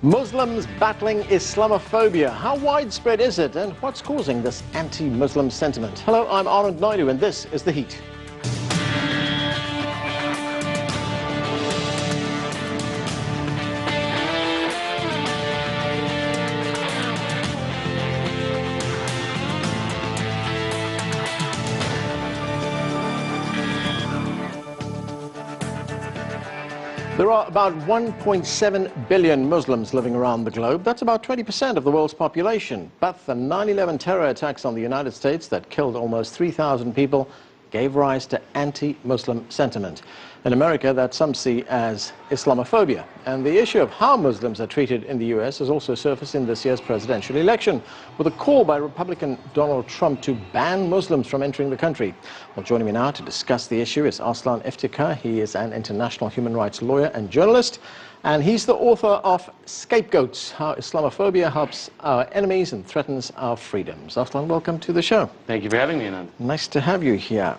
Muslims battling Islamophobia. How widespread is it, and what's causing this anti-Muslim sentiment? Hello, I'm Anand Naidu, and this is The Heat. There are about 1.7 billion Muslims living around the globe. That's about 20% of the world's population. But the 9/11 terror attacks on the United States that killed almost 3,000 people gave rise to anti-Muslim sentiment. In America, that some see as Islamophobia. And the issue of how Muslims are treated in the US has also surfaced in this year's presidential election, with a call by Republican Donald Trump to ban Muslims from entering the country. Well, joining me now to discuss the issue is Aztlan Iftikhar. He is an international human rights lawyer and journalist, and he's the author of Scapegoats, How Islamophobia Helps Our Enemies and Threatens Our Freedoms. Aztlan, welcome to the show. Thank you for having me, Anand. Nice to have you here.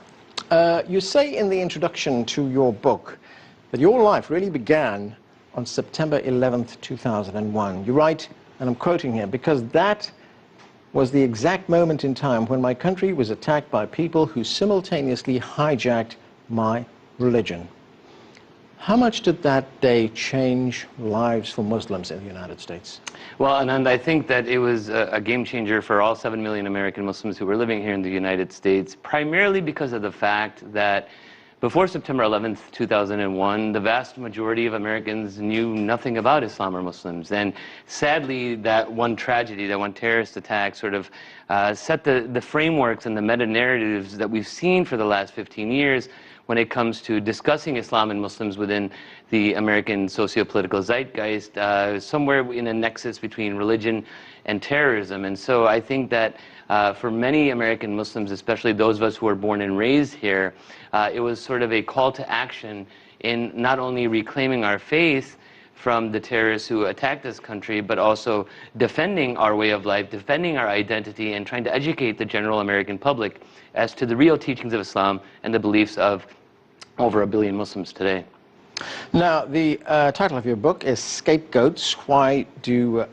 You say in the introduction to your book that your life really began on September 11th, 2001. You write, and I'm quoting here, because that was the exact moment in time when my country was attacked by people who simultaneously hijacked my religion. How much did that day change lives for Muslims in the United States? Well, Anand, I think that it was a game changer for all 7 million American Muslims who were living here in the United States, primarily because of the fact that before September 11th, 2001, the vast majority of Americans knew nothing about Islam or Muslims. And sadly, that one tragedy, that one terrorist attack sort of set the frameworks and the meta-narratives that we've seen for the last 15 years when it comes to discussing Islam and Muslims within the American socio-political zeitgeist, somewhere in a nexus between religion and terrorism. And so I think that for many American Muslims, especially those of us who were born and raised here, it was sort of a call to action in not only reclaiming our faith from the terrorists who attacked this country, but also defending our way of life, defending our identity, and trying to educate the general American public as to the real teachings of Islam and the beliefs of over 1 billion Muslims today. Now, the title of your book is Scapegoats. Why do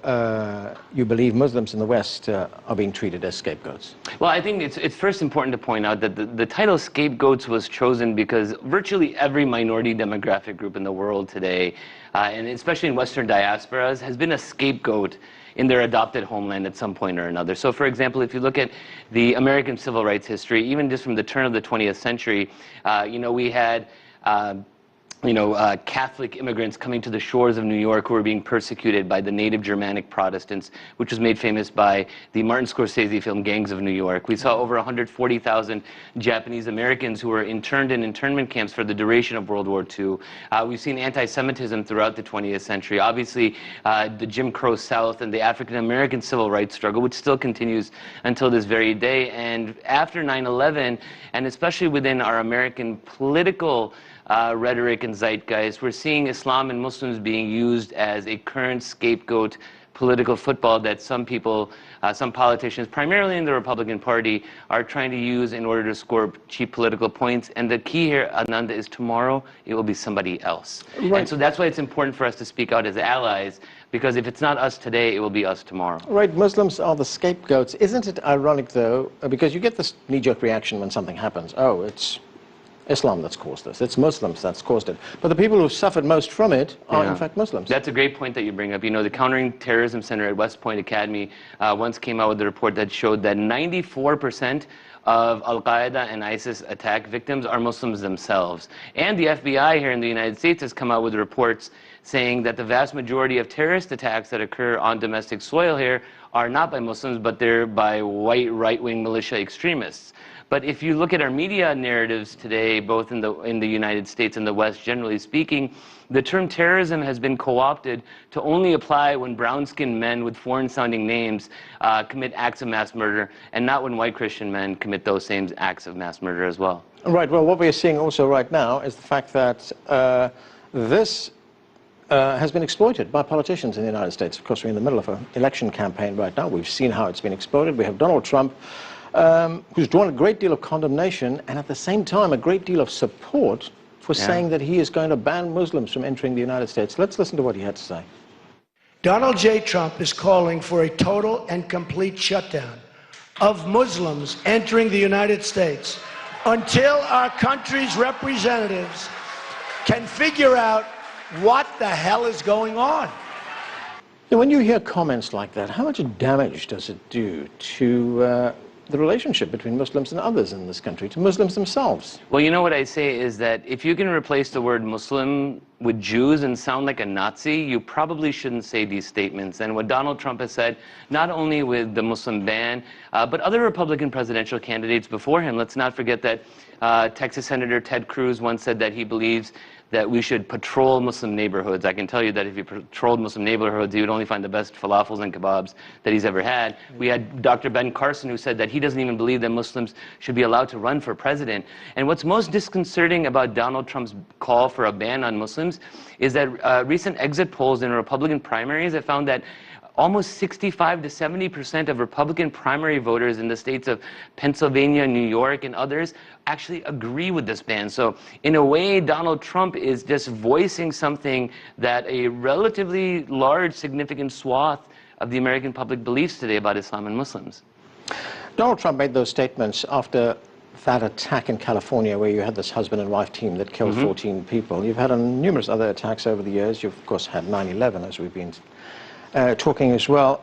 you believe Muslims in the West are being treated as scapegoats? Well, I think it's first important to point out that the title Scapegoats was chosen because virtually every minority demographic group in the world today, and especially in Western diasporas, has been a scapegoat in their adopted homeland at some point or another. So, for example, if you look at the American civil rights history, even just from the turn of the 20th century, we had Catholic immigrants coming to the shores of New York who were being persecuted by the native Germanic Protestants, which was made famous by the Martin Scorsese film Gangs of New York. We saw over 140,000 Japanese Americans who were interned in internment camps for the duration of World War II. We've seen anti-Semitism throughout the 20th century. Obviously, the Jim Crow South and the African American civil rights struggle, which still continues until this very day. And after 9/11, and especially within our American political rhetoric and zeitgeist, we're seeing Islam and Muslims being used as a current scapegoat political football that some people, some politicians, primarily in the Republican Party, are trying to use in order to score cheap political points. And the key here, Ananda, is tomorrow it will be somebody else. Right. And so that's why it's important for us to speak out as allies, because if it's not us today, it will be us tomorrow. Right, Muslims are the scapegoats. Isn't it ironic, though, because you get this knee-jerk reaction when something happens. Oh, it's Islam that's caused this. It's Muslims that's caused it. But the people who've suffered most from it are, in fact, Muslims. That's a great point that you bring up. You know, the Countering Terrorism Center at West Point Academy once came out with a report that showed that 94% of Al-Qaeda and ISIS attack victims are Muslims themselves. And the FBI here in the United States has come out with reports saying that the vast majority of terrorist attacks that occur on domestic soil here are not by Muslims, but they're by white right-wing militia extremists. But if you look at our media narratives today, both in the United States and the West, generally speaking, the term terrorism has been co-opted to only apply when brown-skinned men with foreign-sounding names commit acts of mass murder, and not when white Christian men commit those same acts of mass murder as well. Right. Well, what we're seeing also right now is the fact that this has been exploited by politicians in the United States. Of course, we're in the middle of an election campaign right now. We've seen how it's been exploited. We have Donald Trump, who's drawn a great deal of condemnation and at the same time a great deal of support for saying that he is going to ban Muslims from entering the United States. Let's listen to what he had to say. Donald J. Trump is calling for a total and complete shutdown of Muslims entering the United States until our country's representatives can figure out what the hell is going on. Now, when you hear comments like that, how much damage does it do to the relationship between Muslims and others in this country, to Muslims themselves? Well, you know what I say is that if you can replace the word Muslim with Jews and sound like a Nazi, you probably shouldn't say these statements. And what Donald Trump has said, not only with the Muslim ban, but other Republican presidential candidates before him. Let's not forget that Texas Senator Ted Cruz once said that he believes that we should patrol Muslim neighborhoods. I can tell you that if you patrolled Muslim neighborhoods, you would only find the best falafels and kebabs that he's ever had. We had Dr. Ben Carson, who said that he doesn't even believe that Muslims should be allowed to run for president. And what's most disconcerting about Donald Trump's call for a ban on Muslims is that recent exit polls in Republican primaries have found that almost 65 to 70% of Republican primary voters in the states of Pennsylvania, New York, and others actually agree with this ban. So in a way, Donald Trump is just voicing something that a relatively large, significant swath of the American public believes today about Islam and Muslims. Donald Trump made those statements after that attack in California where you had this husband and wife team that killed 14 people. You've had numerous other attacks over the years. You've, of course, had 9/11, as we've been talking as well.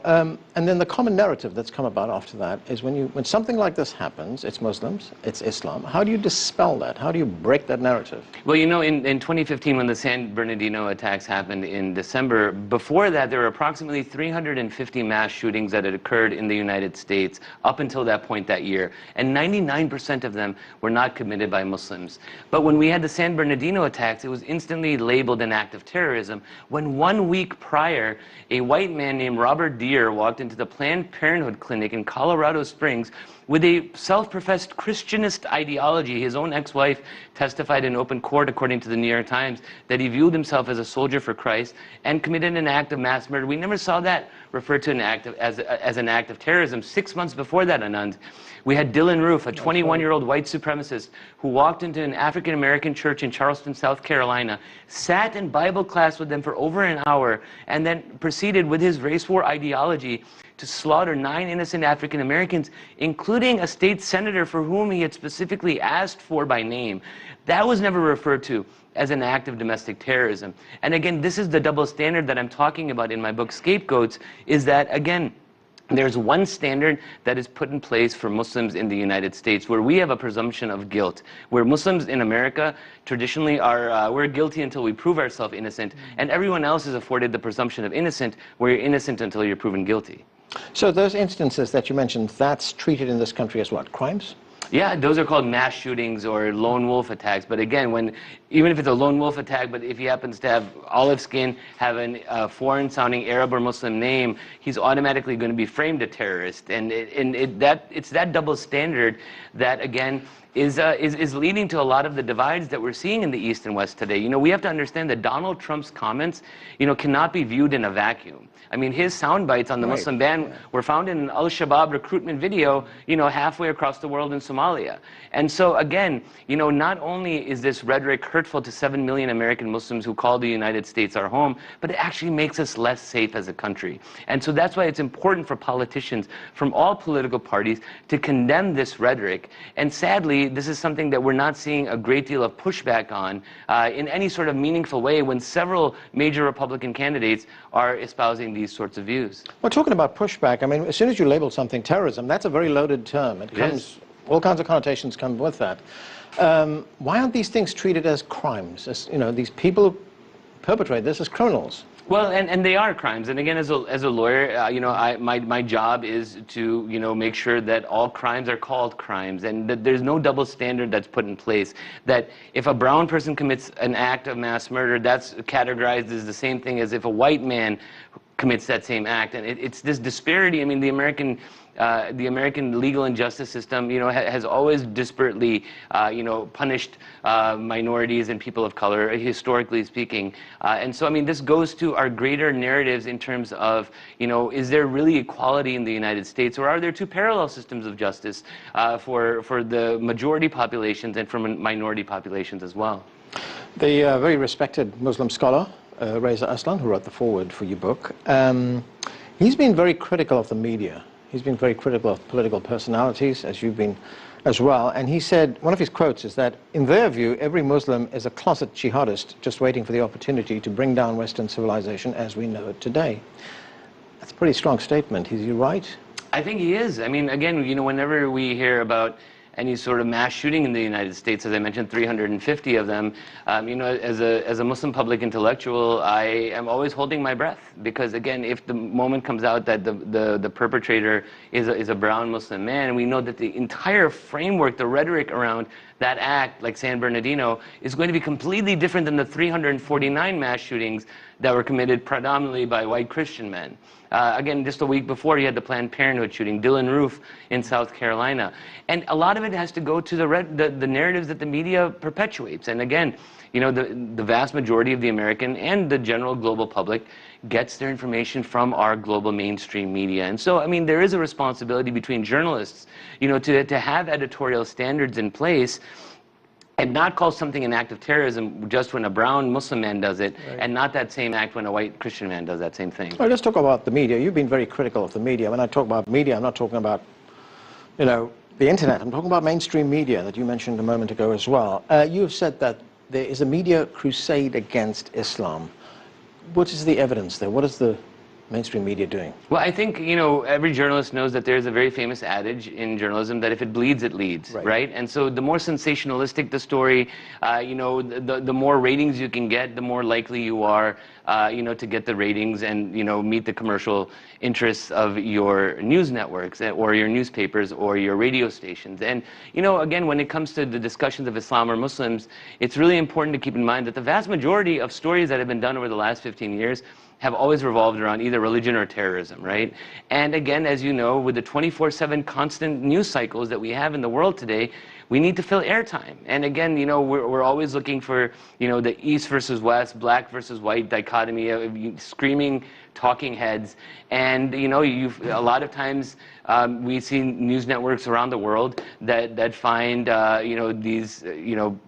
And then the common narrative that's come about after that is when something like this happens, it's Muslims, it's Islam. How do you dispel that? How do you break that narrative? Well, you know, in 2015, when the San Bernardino attacks happened in December, before that, there were approximately 350 mass shootings that had occurred in the United States up until that point that year. And 99% of them were not committed by Muslims. But when we had the San Bernardino attacks, it was instantly labeled an act of terrorism, when 1 week prior, a white man named Robert Deere walked into the Planned Parenthood clinic in Colorado Springs with a self-professed Christianist ideology. His own ex-wife testified in open court, according to the New York Times, that he viewed himself as a soldier for Christ and committed an act of mass murder. We never saw that referred to as an act of terrorism. 6 months before that, Anand, we had Dylan Roof, a 21-year-old white supremacist who walked into an African-American church in Charleston, South Carolina, sat in Bible class with them for over an hour, and then proceeded with his race war ideology to slaughter 9 innocent African Americans, including a state senator for whom he had specifically asked for by name. That was never referred to as an act of domestic terrorism. And again, this is the double standard that I'm talking about in my book, Scapegoats, is that, again, there's one standard that is put in place for Muslims in the United States where we have a presumption of guilt, where Muslims in America traditionally are, we're guilty until we prove ourselves innocent, and everyone else is afforded the presumption of innocent, where you're innocent until you're proven guilty. So those instances that you mentioned, that's treated in this country as what, crimes? Yeah, those are called mass shootings or lone wolf attacks. But again, even if it's a lone wolf attack, but if he happens to have olive skin, have a foreign-sounding Arab or Muslim name, he's automatically going to be framed a terrorist. And it's that double standard that, again, is leading to a lot of the divides that we're seeing in the East and West today. You know, we have to understand that Donald Trump's comments, you know, cannot be viewed in a vacuum. I mean, his sound bites on the Muslim ban were found in an al-Shabaab recruitment video, you know, halfway across the world in Somalia. And so, again, you know, not only is this rhetoric hurtful to 7 million American Muslims who call the United States our home, but it actually makes us less safe as a country. And so that's why it's important for politicians from all political parties to condemn this rhetoric. And sadly, this is something that we're not seeing a great deal of pushback on in any sort of meaningful way when several major Republican candidates are espousing these sorts of views. Well, talking about pushback, I mean, as soon as you label something terrorism, that's a very loaded term. It comes, all kinds of connotations come with that. Why aren't these things treated as crimes? As, you know, these people who perpetrate this as criminals? Well, and they are crimes. And again, as a lawyer, you know, my job is to, you know, make sure that all crimes are called crimes and that there's no double standard that's put in place. That if a brown person commits an act of mass murder, that's categorized as the same thing as if a white man commits that same act. And it's this disparity. I mean, the American legal and justice system, you know, has always disparately, you know, punished minorities and people of color, historically speaking. And so, I mean, this goes to our greater narratives in terms of, you know, is there really equality in the United States, or are there two parallel systems of justice for the majority populations and for minority populations as well? The very respected Muslim scholar, Reza Aslan, who wrote the foreword for your book. He's been very critical of the media. He's been very critical of political personalities, as you've been as well. And he said, one of his quotes is that, in their view, every Muslim is a closet jihadist just waiting for the opportunity to bring down Western civilization as we know it today. That's a pretty strong statement. Is he right? I think he is. I mean, again, you know, whenever we hear about any sort of mass shooting in the United States, as I mentioned, 350 of them, you know, as a Muslim public intellectual, I am always holding my breath, because again, if the moment comes out that the perpetrator is a brown Muslim man, and we know that the entire framework, the rhetoric around that act, like San Bernardino, is going to be completely different than the 349 mass shootings that were committed predominantly by white Christian men. Again, just a week before, you had the Planned Parenthood shooting, Dylan Roof in South Carolina. And a lot of it has to go to the narratives that the media perpetuates. And again, you know, the vast majority of the American and the general global public gets their information from our global mainstream media. And so, I mean, there is a responsibility between journalists, you know, to have editorial standards in place and not call something an act of terrorism just when a brown Muslim man does it, right, and not that same act when a white Christian man does that same thing. Well, let's talk about the media. You've been very critical of the media. When I talk about media, I'm not talking about, you know, the internet. I'm talking about mainstream media that you mentioned a moment ago as well. You've said that there is a media crusade against Islam. What is the evidence there? What is the mainstream media doing? Well, I think, you know, every journalist knows that there's a very famous adage in journalism that if it bleeds, it leads, right? And so the more sensationalistic the story, you know, the more ratings you can get, the more likely you are, you know, to get the ratings and, you know, meet the commercial interests of your news networks or your newspapers or your radio stations. And, you know, again, when it comes to the discussions of Islam or Muslims, it's really important to keep in mind that the vast majority of stories that have been done over the last 15 years have always revolved around either religion or terrorism, right? And again, as you know, with the 24/7 constant news cycles that we have in the world today, we need to fill airtime. And again, you know, we're always looking for, you know, the East versus West, black versus white dichotomy of screaming talking heads. And, you know, a lot of times we see news networks around the world that find, you know, these, you know,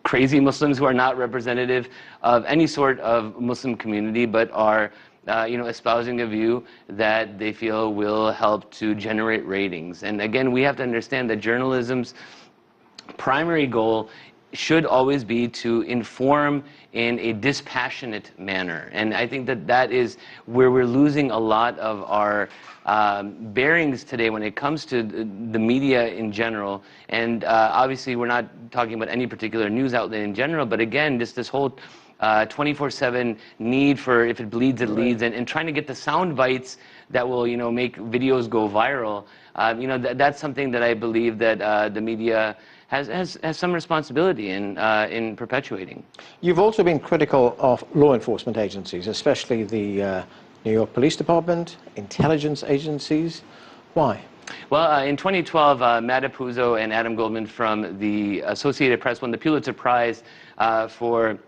crazy Muslims who are not representative of any sort of Muslim community, but are, you know, espousing a view that they feel will help to generate ratings. And again, we have to understand that journalism's primary goal should always be to inform in a dispassionate manner. And I think that that is where we're losing a lot of our bearings today when it comes to the media in general. And obviously we're not talking about any particular news outlet in general, but again, just this whole 24/7 need for if it bleeds, it leads, and trying to get the sound bites that will, you know, make videos go viral. You know, that's something that I believe that the media has some responsibility in perpetuating. You've also been critical of law enforcement agencies, especially the New York Police Department, intelligence agencies. Why? Well, in 2012, Matt Apuzzo and Adam Goldman from the Associated Press won the Pulitzer Prize for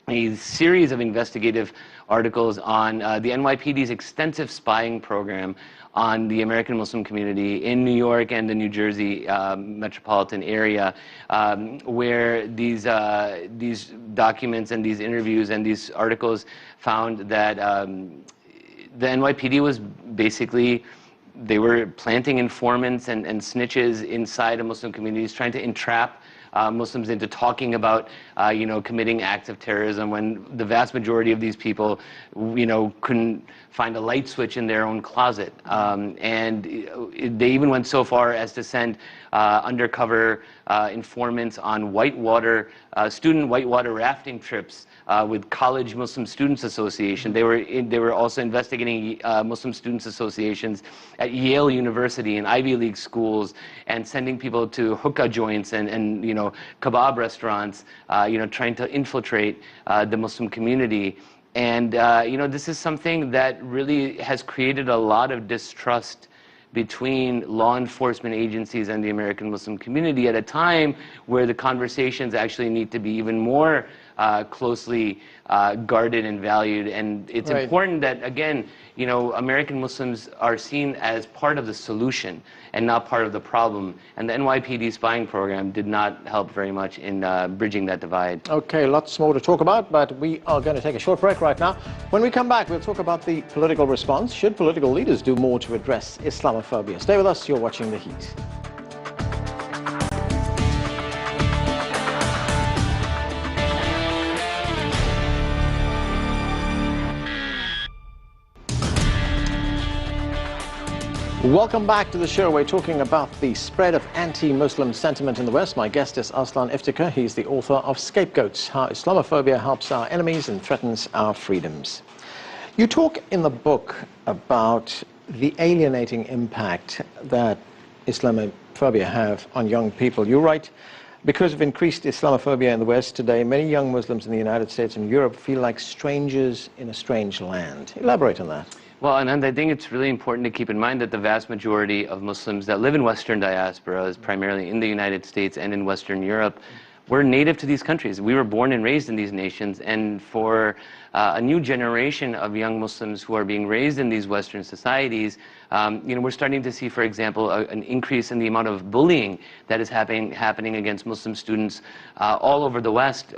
a series of investigative articles on the NYPD's extensive spying program on the American Muslim community in New York and the New Jersey metropolitan area, where these documents and these interviews and these articles found that the NYPD was basically, they were planting informants and snitches inside of Muslim communities, trying to entrap Muslims into talking about, you know, committing acts of terrorism, when the vast majority of these people, you know, couldn't find a light switch in their own closet. And they even went so far as to send undercover informants on student whitewater rafting trips with College Muslim Students Association. They were also investigating Muslim Students Associations at Yale University and Ivy League schools, and sending people to hookah joints and you know, kebab restaurants, you know, trying to infiltrate the Muslim community. And you know, this is something that really has created a lot of distrust between law enforcement agencies and the American Muslim community at a time where the conversations actually need to be even more closely guarded and valued. And it's important that, again, you know, American Muslims are seen as part of the solution and not part of the problem. And the NYPD spying program did not help very much in bridging that divide. Okay, lots more to talk about, but we are going to take a short break right now. When we come back, we'll talk about the political response. Should political leaders do more to address Islamophobia? Stay with us. You're watching The Heat. Welcome back to the show. We're talking about the spread of anti-Muslim sentiment in the West. My guest is Aztlan Iftikhar. He's the author of Scapegoats, How Islamophobia Helps Our Enemies and Threatens Our Freedoms. You talk in the book about the alienating impact that Islamophobia have on young people. You write, because of increased Islamophobia in the West today, many young Muslims in the United States and Europe feel like strangers in a strange land. Elaborate on that. Well, and I think it's really important to keep in mind that the vast majority of Muslims that live in Western diasporas, primarily in the United States and in Western Europe, were native to these countries. We were born and raised in these nations, and for a new generation of young Muslims who are being raised in these Western societies, you know, we're starting to see, for example, an increase in the amount of bullying that is happening against Muslim students all over the West.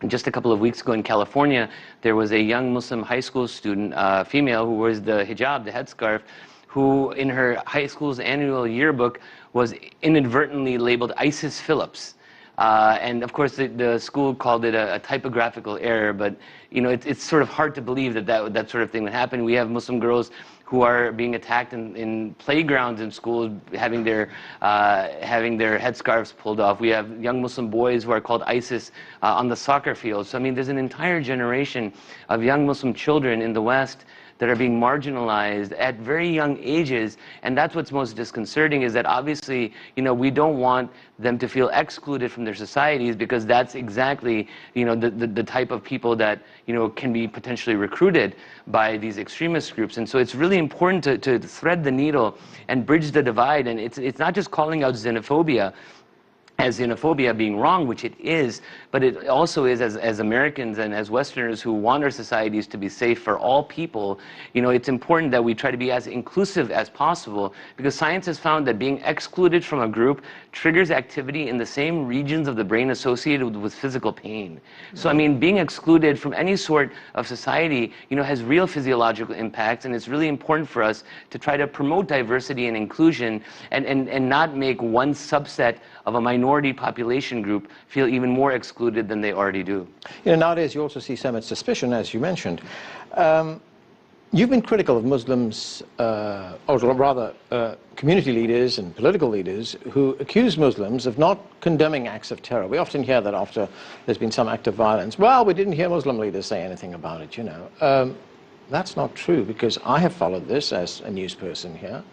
Just a couple of weeks ago in California, there was a young Muslim high school student, female, who wears the hijab, the headscarf, who in her high school's annual yearbook was inadvertently labeled Isis Phillips. And of course, the school called it a typographical error, but you know, it's sort of hard to believe that sort of thing would happen. We have Muslim girls who are being attacked in playgrounds in schools, having their headscarves pulled off. We have young Muslim boys who are called ISIS on the soccer field. So I mean, there's an entire generation of young Muslim children in the West that are being marginalized at very young ages, and that's what's most disconcerting, is that obviously, you know, we don't want them to feel excluded from their societies, because that's exactly, you know, the type of people that, you know, can be potentially recruited by these extremist groups. And so it's really important to thread the needle and bridge the divide. And it's not just calling out xenophobia as xenophobia being wrong, which it is, but it also is, as Americans and as Westerners who want our societies to be safe for all people, you know, it's important that we try to be as inclusive as possible, because science has found that being excluded from a group triggers activity in the same regions of the brain associated with physical pain. So, I mean, being excluded from any sort of society, you know, has real physiological impacts, and it's really important for us to try to promote diversity and inclusion and not make one subset of a minority population group feel even more excluded than they already do. You know, nowadays you also see so much suspicion, as you mentioned. You've been critical of Muslims, or rather community leaders and political leaders who accuse Muslims of not condemning acts of terror. We often hear that after there's been some act of violence. Well, we didn't hear Muslim leaders say anything about it, you know. That's not true, because I have followed this as a news person here.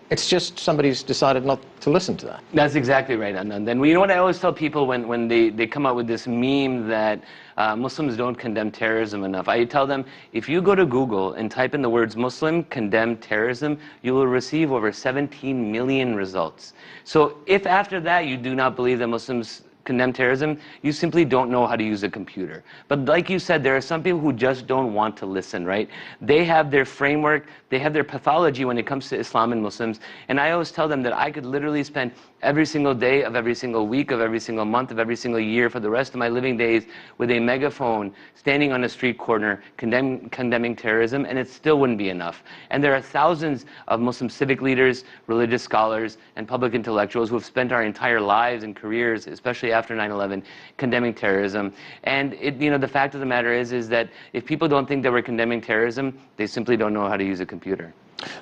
It's just somebody's decided not to listen to that. That's exactly right, Anand. And you know what I always tell people when they come out with this meme that Muslims don't condemn terrorism enough? I tell them, if you go to Google and type in the words Muslim condemn terrorism, you will receive over 17 million results. So if after that you do not believe that Muslims condemn terrorism, you simply don't know how to use a computer. But like you said, there are some people who just don't want to listen, right? They have their framework, they have their pathology when it comes to Islam and Muslims, and I always tell them that I could literally spend every single day of every single week of every single month of every single year for the rest of my living days with a megaphone standing on a street corner condemning terrorism, and it still wouldn't be enough. And there are thousands of Muslim civic leaders, religious scholars, and public intellectuals who have spent our entire lives and careers, especially after 9/11, condemning terrorism. And you know, the fact of the matter is that if people don't think that we're condemning terrorism, they simply don't know how to use a computer.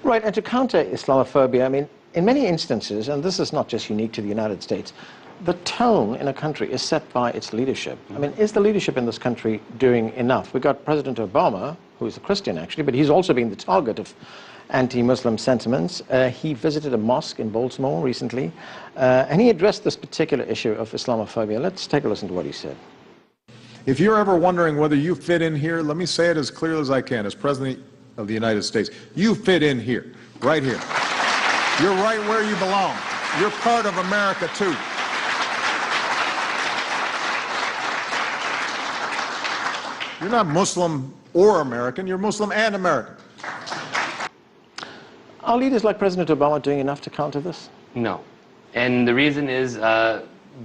Right, and to counter Islamophobia, I mean, in many instances, and this is not just unique to the United States, the tone in a country is set by its leadership. I mean, is the leadership in this country doing enough? We got President Obama, who is a Christian actually, but he's also been the target of anti-Muslim sentiments. He visited a mosque in Baltimore recently, and he addressed this particular issue of Islamophobia. Let's take a listen to what he said. If you're ever wondering whether you fit in here, let me say it as clearly as I can. As President of the United States, you fit in here, right here. You're right where you belong. You're part of America, too. You're not Muslim or American, you're Muslim and American. Are leaders like President Obama doing enough to counter this? No. And the reason is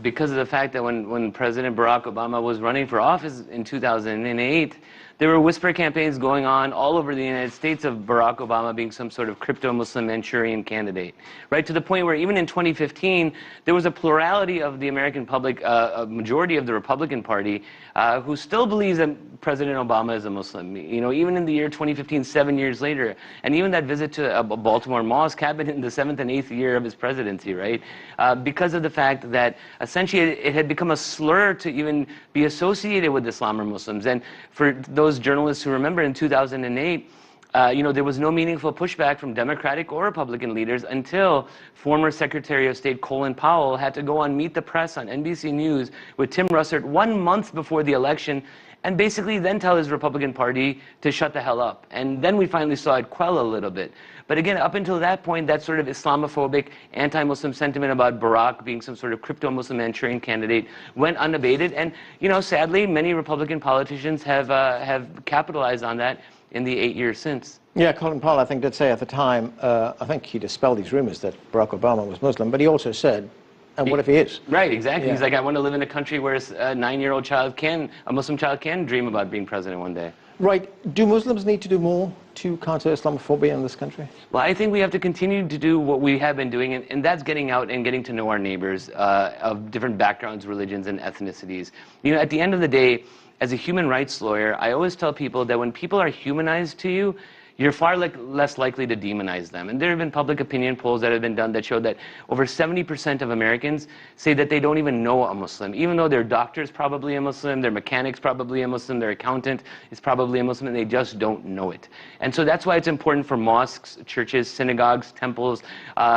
because of the fact that when President Barack Obama was running for office in 2008, there were whisper campaigns going on all over the United States of Barack Obama being some sort of crypto-Muslim Manchurian candidate, right? To the point where even in 2015, there was a plurality of the American public, a majority of the Republican Party, who still believes that President Obama is a Muslim. You know, even in the year 2015, 7 years later, and even that visit to a Baltimore mosque happened in the 7th and 8th year of his presidency, right? Because of the fact that essentially it had become a slur to even be associated with Islam or Muslims. And for those journalists who remember in 2008, you know, there was no meaningful pushback from Democratic or Republican leaders until former Secretary of State Colin Powell had to go on Meet the Press on NBC News with Tim Russert 1 month before the election and basically then tell his Republican Party to shut the hell up. And then we finally saw it quell a little bit. But again, up until that point, that sort of Islamophobic, anti-Muslim sentiment about Barack being some sort of crypto-Muslim Manchurian candidate went unabated. And, you know, sadly, many Republican politicians have capitalized on that in the 8 years since. Yeah, Colin Powell, I think, did say at the time, I think he dispelled these rumors that Barack Obama was Muslim, but he also said, and what if he is? Right, exactly. Yeah. He's like, I want to live in a country where a 9-year-old child a Muslim child can dream about being president one day. Right. Do Muslims need to do more to counter Islamophobia in this country? Well, I think we have to continue to do what we have been doing, and that's getting out and getting to know our neighbors of different backgrounds, religions, and ethnicities. You know, at the end of the day, as a human rights lawyer, I always tell people that when people are humanized to you, you're far less likely to demonize them. And there have been public opinion polls that have been done that show that over 70% of Americans say that they don't even know a Muslim, even though their doctor's probably a Muslim, their mechanic's probably a Muslim, their accountant is probably a Muslim, and they just don't know it. And so that's why it's important for mosques, churches, synagogues, temples,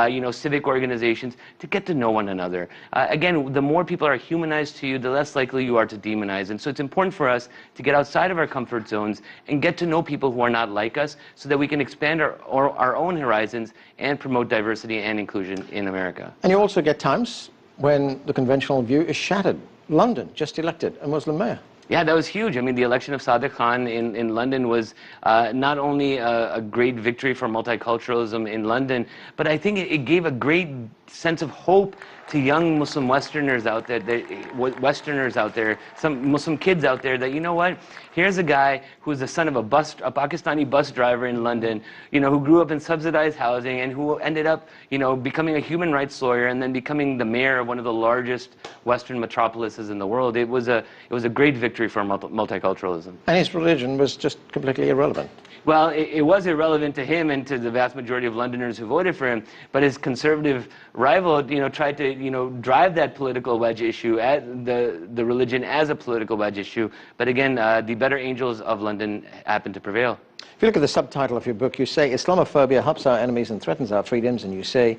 you know, civic organizations to get to know one another. Again, the more people are humanized to you, the less likely you are to demonize. And so it's important for us to get outside of our comfort zones and get to know people who are not like us, so that we can expand our own horizons and promote diversity and inclusion in America. And you also get times when the conventional view is shattered. London just elected a Muslim mayor. Yeah, that was huge. I mean, the election of Sadiq Khan in London was not only a great victory for multiculturalism in London, but I think it gave a great sense of hope to young Muslim Westerners out there, some Muslim kids out there, that, you know what, here's a guy who's the son of a Pakistani bus driver in London, you know, who grew up in subsidized housing and who ended up, you know, becoming a human rights lawyer and then becoming the mayor of one of the largest Western metropolises in the world. It was a great victory for multiculturalism. And his religion was just completely irrelevant. Well, it was irrelevant to him and to the vast majority of Londoners who voted for him, but his conservative rival, you know, tried to, you know, drive that political wedge issue, at the religion as a political wedge issue. But again, the better angels of London happened to prevail. If you look at the subtitle of your book, you say, Islamophobia helps our enemies and threatens our freedoms, and you say,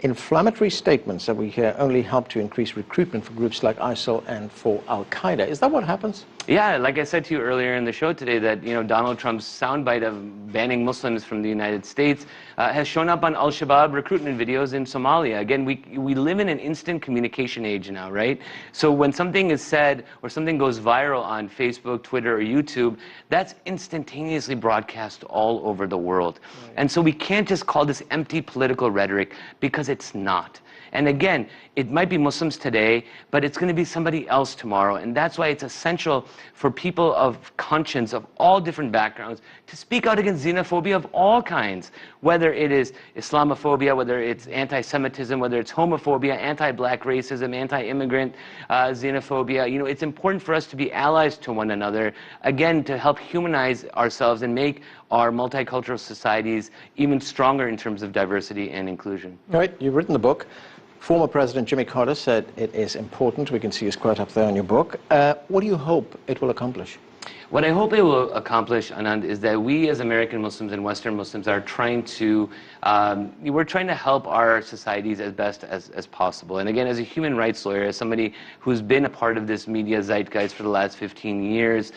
inflammatory statements that we hear only help to increase recruitment for groups like ISIL and for Al-Qaeda. Is that what happens? Yeah, like I said to you earlier in the show today, that, you know, Donald Trump's soundbite of banning Muslims from the United States has shown up on Al-Shabaab recruitment videos in Somalia. Again, we live in an instant communication age now, right? So when something is said or something goes viral on Facebook, Twitter, or YouTube, that's instantaneously broadcast all over the world. Right. And so we can't just call this empty political rhetoric, because it's not. And again, it might be Muslims today, but it's going to be somebody else tomorrow. And that's why it's essential for people of conscience, of all different backgrounds, to speak out against xenophobia of all kinds, whether it is Islamophobia, whether it's anti-Semitism, whether it's homophobia, anti-black racism, anti-immigrant xenophobia. You know, it's important for us to be allies to one another, again, to help humanize ourselves and make our multicultural societies even stronger in terms of diversity and inclusion. All right, you've written the book. Former President Jimmy Carter said it is important. We can see his quote up there in your book. What do you hope it will accomplish? What I hope it will accomplish, Anand, is that we as American Muslims and Western Muslims are trying to, we're trying to help our societies as best as possible. And again, as a human rights lawyer, as somebody who's been a part of this media zeitgeist for the last 15 years,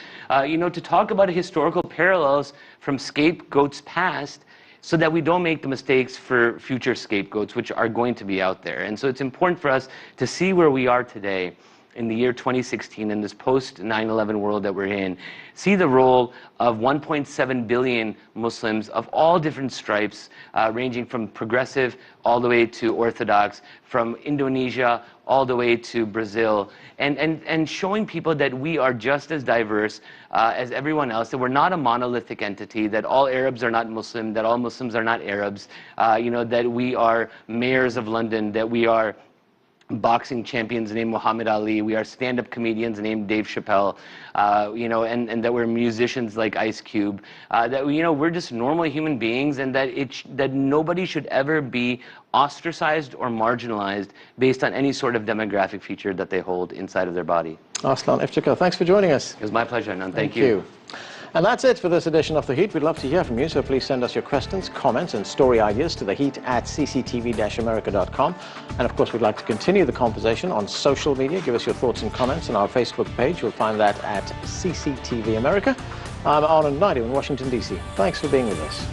you know, to talk about historical parallels from scapegoats past, so that we don't make the mistakes for future scapegoats, which are going to be out there. And so it's important for us to see where we are today, in the year 2016, in this post 9/11 world that we're in, see the role of 1.7 billion Muslims of all different stripes, ranging from progressive all the way to orthodox, from Indonesia all the way to Brazil, and showing people that we are just as diverse as everyone else, that we're not a monolithic entity, that all Arabs are not Muslim, that all Muslims are not Arabs, that we are mayors of London, that we are boxing champions named Muhammad Ali, we are stand-up comedians named Dave Chappelle, and that we're musicians like Ice Cube, that we're just normal human beings, and that nobody should ever be ostracized or marginalized based on any sort of demographic feature that they hold inside of their body. Aztlan Iftikhar, thanks for joining us. It was my pleasure, Anand. Thank you. And that's it for this edition of The Heat. We'd love to hear from you, so please send us your questions, comments, and story ideas to theheat@cctv-america.com. And of course, we'd like to continue the conversation on social media. Give us your thoughts and comments on our Facebook page. You'll find that at CCTV America. I'm Anand Naidu in Washington, D.C. Thanks for being with us.